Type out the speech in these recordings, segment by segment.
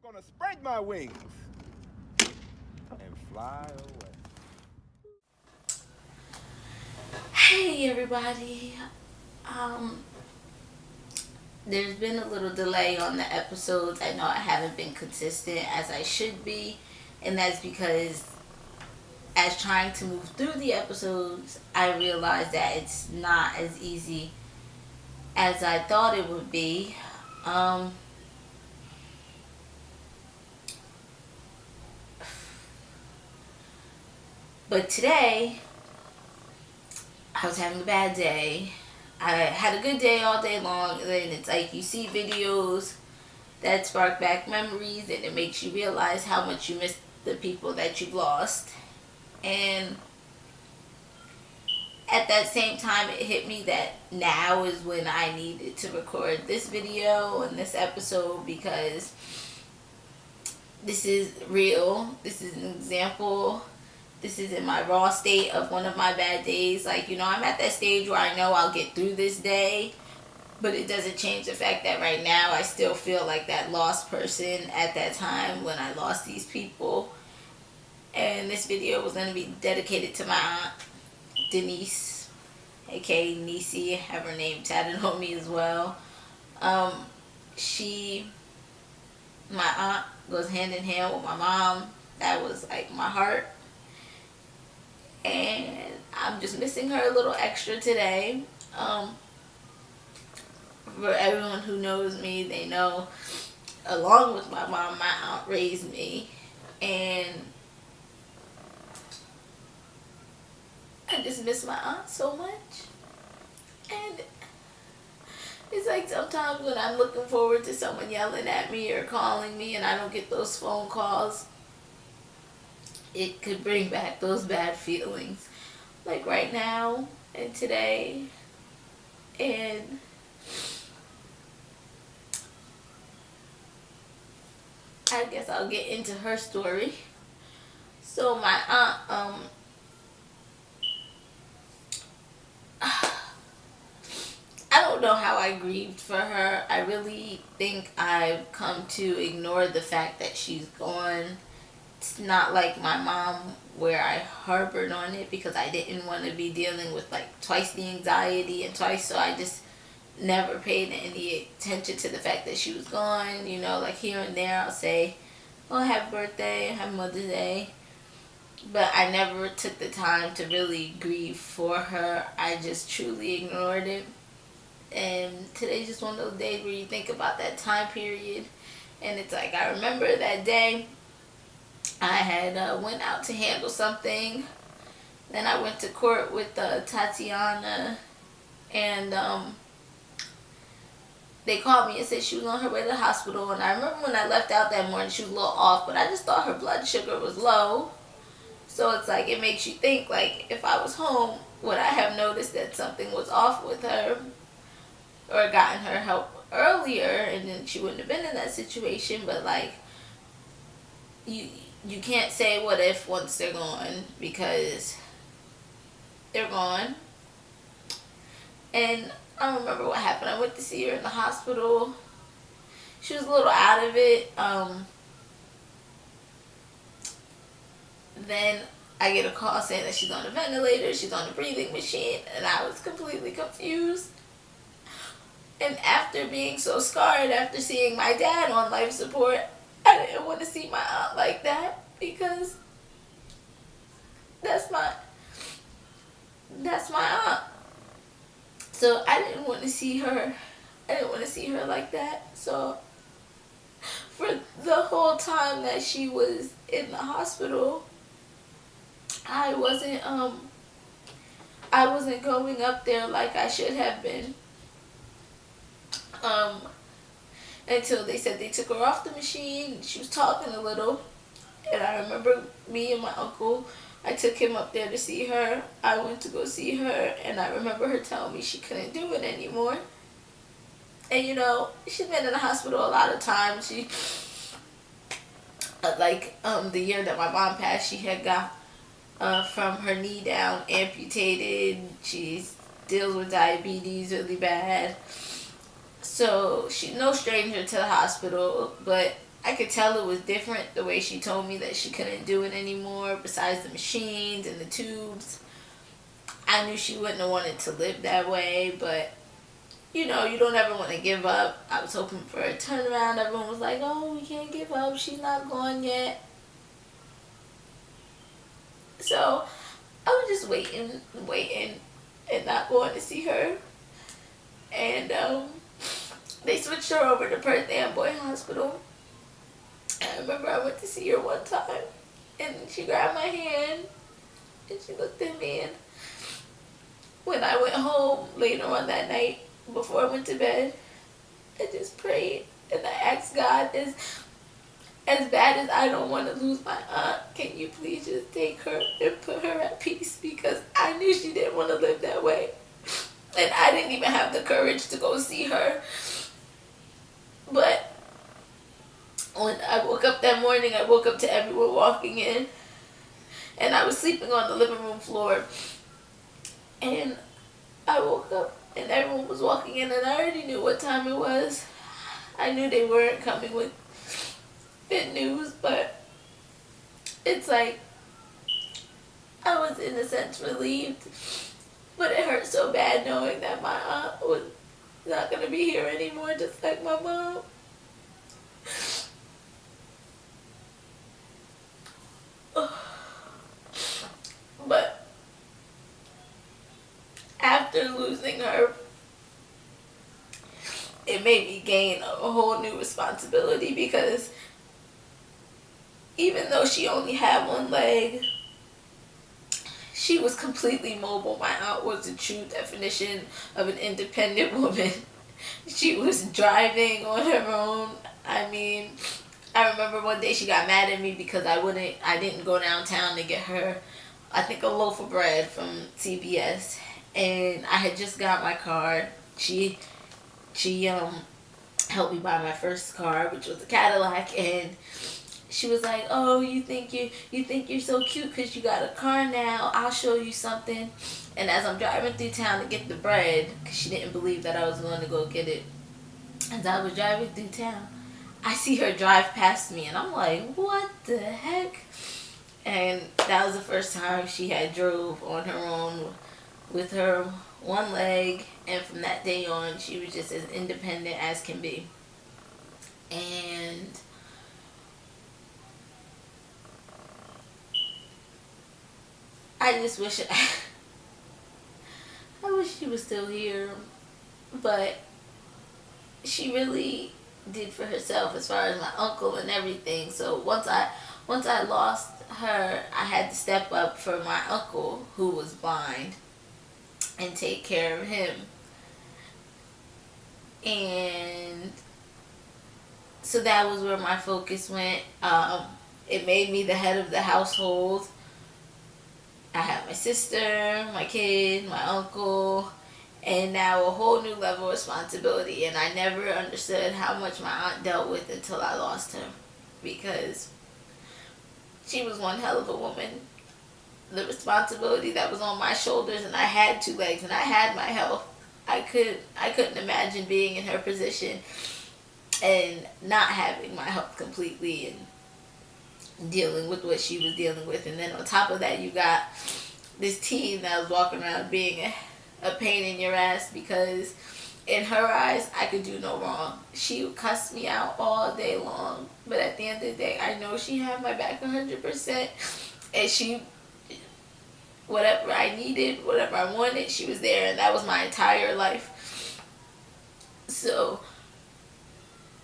Gonna spread my wings and fly away. Hey everybody. There's been a little delay on the episodes. I know I haven't been consistent as I should be, and that's because as trying to move through the episodes, I realized that it's not as easy as I thought it would be. But today, I was having a bad day. I had a good day all day long, and then it's like you see videos that spark back memories, and it makes you realize how much you miss the people that you've lost. And at that same time, it hit me that now is when I needed to record this video and this episode, because this is real. This is an example. This is in my raw state of one of my bad days. Like, I'm at that stage where I know I'll get through this day, but it doesn't change the fact that right now I still feel like that lost person at that time when I lost these people. And this video was going to be dedicated to my aunt, Denise, aka Necie, have her name tatted on me as well. My aunt goes hand in hand with my mom. That was like my heart. And I'm just missing her a little extra today. For everyone who knows me, they know, along with my mom, my aunt raised me. And I just miss my aunt so much. And it's like sometimes when I'm looking forward to someone yelling at me or calling me and I don't get those phone calls, it could bring back those bad feelings. Like right now and today. And I guess I'll get into her story. So my aunt, I don't know how I grieved for her. I really think I've come to ignore the fact that she's gone. It's not like my mom where I harbored on it because I didn't want to be dealing with like twice the anxiety and twice, so I just never paid any attention to the fact that she was gone. Like here and there I'll say, oh, happy birthday, happy Mother's Day. But I never took the time to really grieve for her. I just truly ignored it. And today's just one of those days where you think about that time period. And it's like, I remember that day I had went out to handle something. Then I went to court with Tatiana. And they called me and said she was on her way to the hospital. And I remember when I left out that morning, she was a little off. But I just thought her blood sugar was low. So it's like, it makes you think, like, if I was home, would I have noticed that something was off with her? Or gotten her help earlier, and then she wouldn't have been in that situation. But like, you can't say what if once they're gone, because they're gone. And I don't remember what happened. I went to see her in the hospital. She was a little out of it. Then I get a call saying that she's on a ventilator, she's on a breathing machine, and I was completely confused. And after being so scarred, after seeing my dad on life support, I didn't want to see my aunt like that, because that's my aunt. So I didn't want to see her. I didn't want to see her like that. So for the whole time that she was in the hospital, I wasn't going up there like I should have been. Until they said they took her off the machine. She was talking a little. And I remember me and my uncle, I took him up there to see her. I went to go see her, and I remember her telling me she couldn't do it anymore. And she's been in the hospital a lot of times. She, the year that my mom passed, she had got from her knee down amputated. She deals with diabetes really bad. So she's no stranger to the hospital, but I could tell it was different the way she told me that she couldn't do it anymore besides the machines and the tubes. I knew she wouldn't have wanted to live that way, but you know, you don't ever want to give up. I was hoping for a turnaround. Everyone was like, oh, we can't give up. She's not gone yet. So I was just waiting, and not going to see her. And they switched her over to Perth Amboy Hospital. And I remember I went to see her one time, and she grabbed my hand, and she looked at me. And when I went home later on that night, before I went to bed, I just prayed and I asked God, as bad as I don't want to lose my aunt, can you please just take her and put her at peace? Because I knew she didn't want to live that way. And I didn't even have the courage to go see her. But when I woke up that morning, I woke up to everyone walking in. And I was sleeping on the living room floor. And I woke up and everyone was walking in, and I already knew what time it was. I knew they weren't coming with good news, but it's like I was in a sense relieved, but it hurt so bad knowing that my aunt was not going to be here anymore, just like my mom. But after losing her, it made me gain a whole new responsibility, because even though she only had one leg, she was completely mobile. My aunt was the true definition of an independent woman. She was driving on her own. I mean, I remember one day she got mad at me because I didn't go downtown to get her, I think, a loaf of bread from CVS, and I had just got my car. She helped me buy my first car, which was a Cadillac, and she was like, "Oh, you think you're so cute because you got a car now? I'll show you something." And as I'm driving through town to get the bread, because she didn't believe that I was going to go get it, as I was driving through town, I see her drive past me, and I'm like, "What the heck?" And that was the first time she had drove on her own with her one leg, and from that day on, she was just as independent as can be. And I just wish I wish she was still here, but she really did for herself as far as my uncle and everything. So once I lost her, I had to step up for my uncle, who was blind, and take care of him. And so that was where my focus went. It made me the head of the household. I had my sister, my kid, my uncle, and now a whole new level of responsibility. And I never understood how much my aunt dealt with until I lost her, because she was one hell of a woman. The responsibility that was on my shoulders, and I had two legs, and I had my health. I couldn't imagine being in her position and not having my health completely, and dealing with what she was dealing with. And then on top of that, you got this teen that was walking around being a pain in your ass, because in her eyes, I could do no wrong. She would cuss me out all day long, but at the end of the day, I know she had my back 100%, and she, whatever I needed, whatever I wanted, she was there, and that was my entire life. So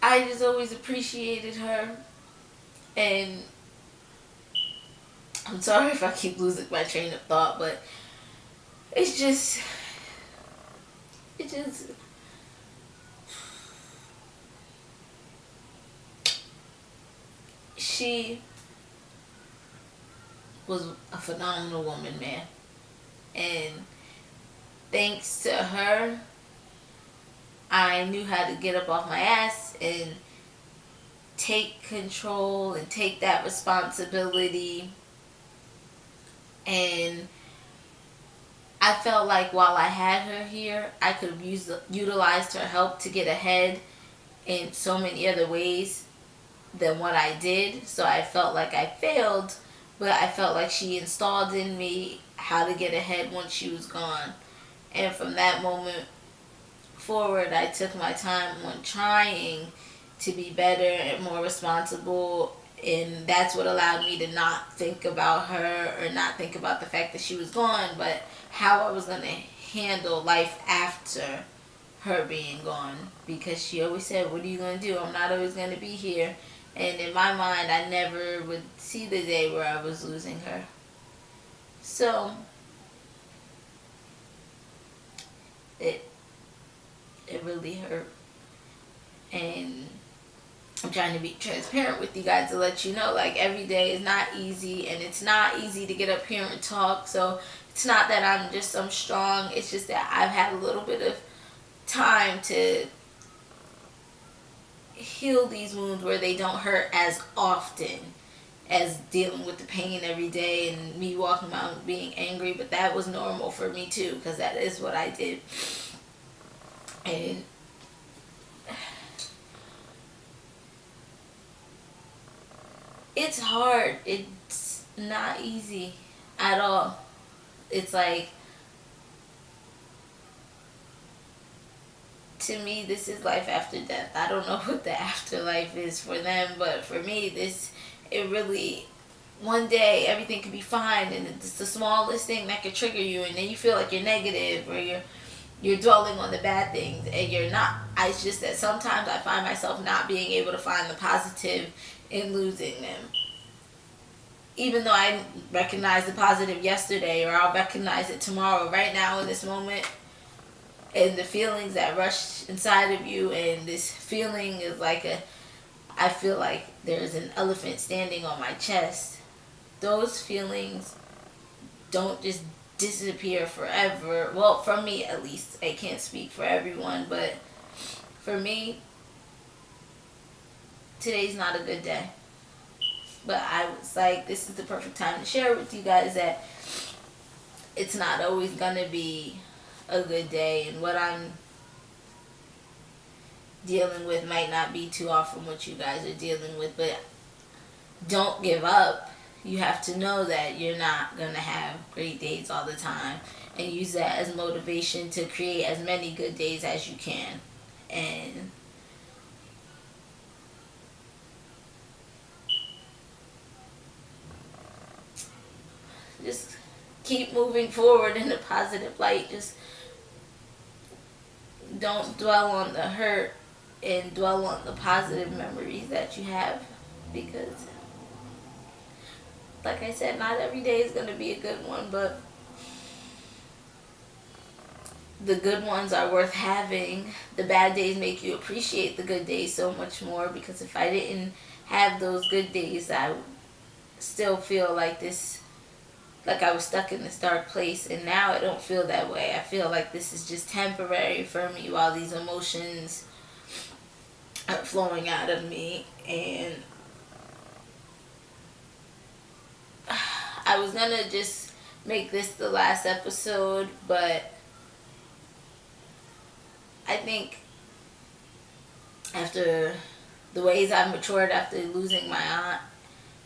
I just always appreciated her, and I'm sorry if I keep losing my train of thought, but it's just, she was a phenomenal woman, man. And thanks to her, I knew how to get up off my ass and take control and take that responsibility. And I felt like while I had her here, I could have utilized her help to get ahead in so many other ways. than what I did. So I felt like I failed, but I felt like she installed in me how to get ahead once she was gone. And from that moment forward, I took my time on trying to be better and more responsible. And that's what allowed me to not think about her or not think about the fact that she was gone, but how I was going to handle life after her being gone. Because she always said, "What are you going to do? I'm not always going to be here." And in my mind, I never would see the day where I was losing her. So it it really hurt. And I'm trying to be transparent with you guys to let you know, like, every day is not easy, and it's not easy to get up here and talk. So it's not that I'm strong. It's just that I've had a little bit of time to heal these wounds where they don't hurt as often as dealing with the pain every day and me walking around being angry. But that was normal for me too, because that is what I did. And it's hard. It's not easy at all. It's like, to me, this is life after death. I don't know what the afterlife is for them, but for me, it really, one day everything could be fine, and it's the smallest thing that could trigger you, and then you feel like you're negative, or you're dwelling on the bad things, and you're not. It's just that sometimes I find myself not being able to find the positive in losing them. Even though I recognized the positive yesterday, or I'll recognize it tomorrow, right now in this moment, and the feelings that rush inside of you, and this feeling is like I feel like there's an elephant standing on my chest. Those feelings don't just disappear forever. Well, for me at least. I can't speak for everyone, but for me, today's not a good day. But I was like, this is the perfect time to share with you guys that it's not always gonna be a good day, and what I'm dealing with might not be too off from what you guys are dealing with. But don't give up. You have to know that you're not gonna have great days all the time, and use that as motivation to create as many good days as you can. And just keep moving forward in a positive light. Just don't dwell on the hurt, and dwell on the positive memories that you have, because like I said, not every day is going to be a good one, but the good ones are worth having. The bad days make you appreciate the good days so much more, because if I didn't have those good days, I would still feel like I was stuck in this dark place. And now I don't feel that way. I feel like this is just temporary for me while these emotions are flowing out of me. And I was gonna just make this the last episode, but I think after the ways I've matured after losing my aunt,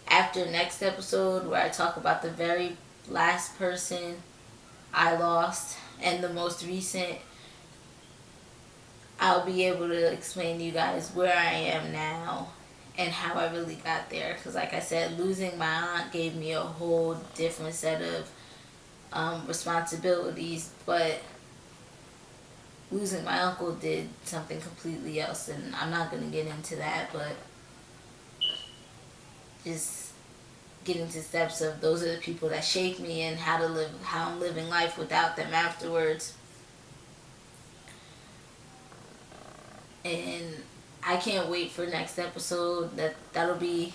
after next episode where I talk about the very last person I lost and the most recent, I'll be able to explain to you guys where I am now and how I really got there. Because like I said, losing my aunt gave me a whole different set of responsibilities, but losing my uncle did something completely else, and I'm not going to get into that, but just get into steps of those are the people that shaped me, and how I'm living life without them afterwards. And I can't wait for next episode. That'll be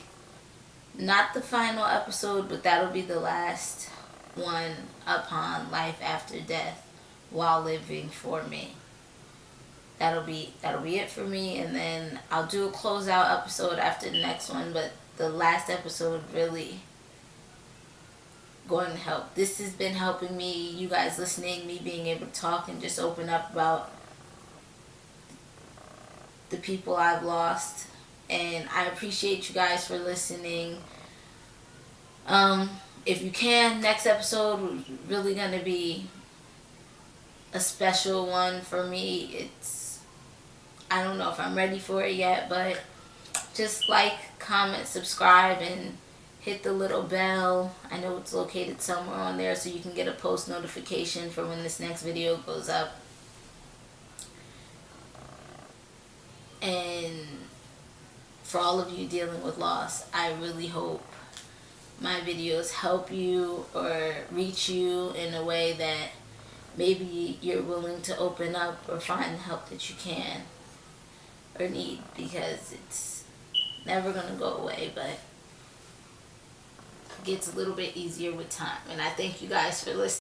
not the final episode, but that'll be the last one upon life after death while living for me. That'll be it for me, and then I'll do a closeout episode after the next one. But the last episode really going to help. This has been helping me, you guys listening, me being able to talk and just open up about the people I've lost, And I appreciate you guys for listening. If you can, next episode was really gonna be a special one for me. I don't know if I'm ready for it yet, but just like, comment, subscribe, and hit the little bell. I know it's located somewhere on there so you can get a post notification for when this next video goes up. And for all of you dealing with loss, I really hope my videos help you or reach you in a way that maybe you're willing to open up or find the help that you can or need, because it's never going to go away, but it gets a little bit easier with time. And I thank you guys for listening.